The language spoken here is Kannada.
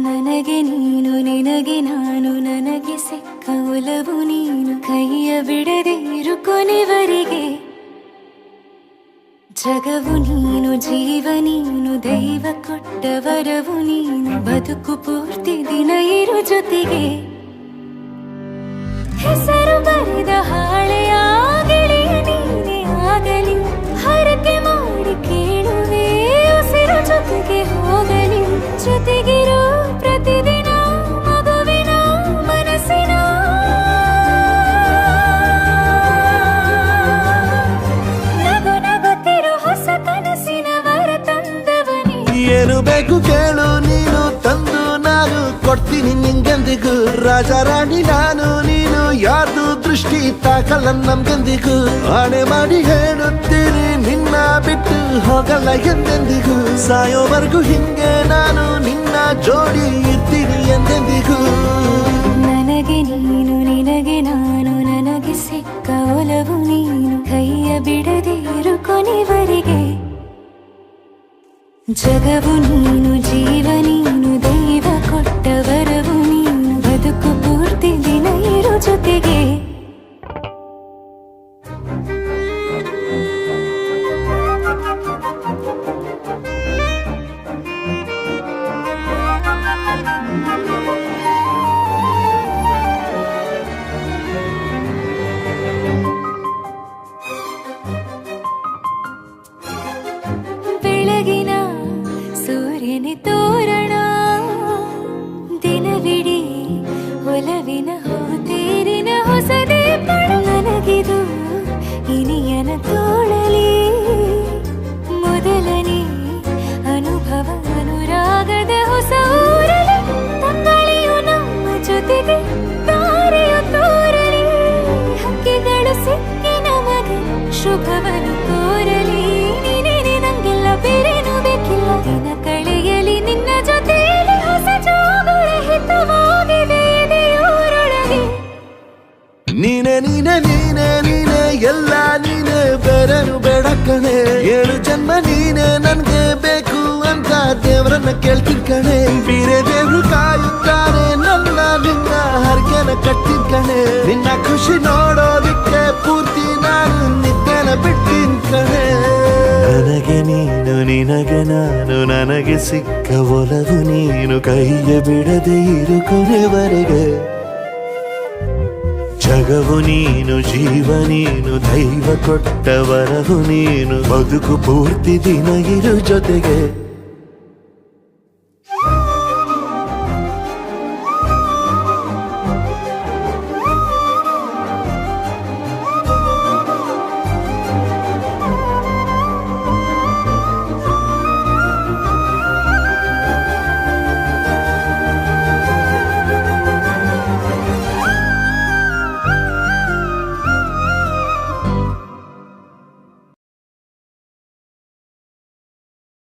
ನನಗೆ ನೀನು ನಿನಗೆ ನಾನು ನನಗೆ ಸಿಕ್ಕ ಒಲವು ನೀನು ಕೈಯ ಬಿಡದೆ ಇರು ಕೊನೆವರೆಗೆ ಜಗವು ನೀನು ಜೀವ ನೀನು ದೈವ ಕೊಟ್ಟ ವರವು ನೀನು ಬದುಕು ಪೂರ್ತಿ ದಿನ ಇರು ಜೊತೆಗೆ ಹೆಸರು ಬರೆದ ಹಾಳೆಯ ಗೆಳೆಯ ನೀನೇ ಆಗಲಿ ಹರಕೆ ಮಾಡಿ ಕೇಳುವೆ ಉಸಿರು ಜೊತೆಗೆ ಹೋಗಲಿ ಜೊತೆಗಿರೋ ಪ್ರತಿದಿನ ಮಗುವಿನ ಮನಸ್ಸಿನ ನಗು ನಗುತ್ತಿರೋ ಹೊಸ ಕನಸಿನ ವರ ತಂದವನೇ ಏನು ಬೇಕು ಕೇಳು ನೀನು ತಂದು ನಾನು ಕೊಡ್ತೀನಿ ನಿಂಗೆಂದಿಗೂ ರಾಜ ರಾಣಿ ನಾನು ನೀನು ಯಾರ್ದು ದೃಷ್ಟಿ ತಾಕಲ್ಲ ನಮ್ಗೆಂದಿಗೂ ಆಣೆ ಮಾಡಿ ಹೇಳುತ್ತೀನಿ ನಿನ್ನ ಬಿಟ್ಟು ಹೋಗಲ್ಲ ಎಂದೆಂದಿಗೂ ಸಾಯೋವರೆಗೂ ಹಿಂಗೆ ನಾನು ನಿನ್ನ ಜೋಡಿ ಇರ್ತೀನಿ ಎಂದೆಂದಿಗೂ ನನಗೆ ನೀನು ನಿನಗೆ ನಾನು ನನಗೆ ಸಿಕ್ಕ ಒಲವು ನೀನು ಕೈಯ ಬಿಡದೆ ಇರು ಕೊನೆವರೆಗೆ ಜಗವು ನೀನು ಜೀವ ನೀನು ದೈವ ಕೊಟ್ಟ ವರವು ನೀನು ಬದುಕು ಪೂರ್ತಿ ದಿನ ಇರು ಜೊತೆಗೆ ಬೆಳಗಿನ ಸೂರ್ಯನ ತೋರಣ ದಿನವಿಡೀ ಒಲವಿನ ಹೋತೇರಿನ ಹೊಸದೇ ಪಡ ನನಗಿದು ಇನಿಯನ ತೋಳಲಿ ಮೊದಲನೇ ಅನುಭವ ಅನುರಾಗದ ಹೊಸ ಊರಲಿ ತಂಗಳಿಯು ನಮ್ಮ ಜೊತೆಗೆ ತಾರೆಯು ತೋರಲಿ ಹಕ್ಕಿಗಳು ಸಿಕ್ಕಿ ನಮಗೆ ಶುಭವನ್ನು ಕೋರಲಿ ನೀನೇನೆ ನಂಗೆಲ್ಲ ಬೇರೇನು ಬೇಕಿಲ್ಲ ದಿನ ಕಳೆಯಲಿ ನಿನ್ನ ಜೊತೆಯಲ್ಲಿ ಹೊಸ ಜೋಗುಳ ಹಿತವಾಗಿದೆ ದೇವರೊಳಗೆ ನೀನೆ ನೀನೆ ನೀನೆ ನೀನೆ ಎಲ್ಲ ನೀನೆ ಬೇರೆನು ಬೇಡ ಕಣೆ ಏಳು ಜನ್ಮ ನೀನೆ ನನ್ಗೆ ಬೇಕು ಅಂತ ದೇವರನ್ನ ಕೇಳ್ತೀನಿ ಕಣೆ ಬೇರೆ ದೇವ್ರು ಕಾಯುತ್ತಾರೆ ನನ್ನ ನಿನ್ನ ಹರ್ಗೆನ ಕಟ್ಟಿನ ಕಣೆ ನಿನ್ನ ಖುಷಿ ನೋಡೋದಿಕ್ಕೆ ಪೂರ್ತಿ ನಾನು ನಿದ್ದೆನ ಬಿಟ್ಟಿನ ಕಣೆ ನನಗೆ ನೀನು ನಿನಗೆ ನಾನು ನನಗೆ ಸಿಕ್ಕ ಒಲವು ನೀನು ಕೈಯ ಬಿಡದೆ ಇರು ಕೊನೆವರೆಗೆ ಜಗವು ನೀನು ಜೀವ ನೀನು ದೈವ ಕೊಟ್ಟ ವರವು ನೀನು ಬದುಕು ಪೂರ್ತಿ ದಿನ ಇರು ಜೊತೆಗೆ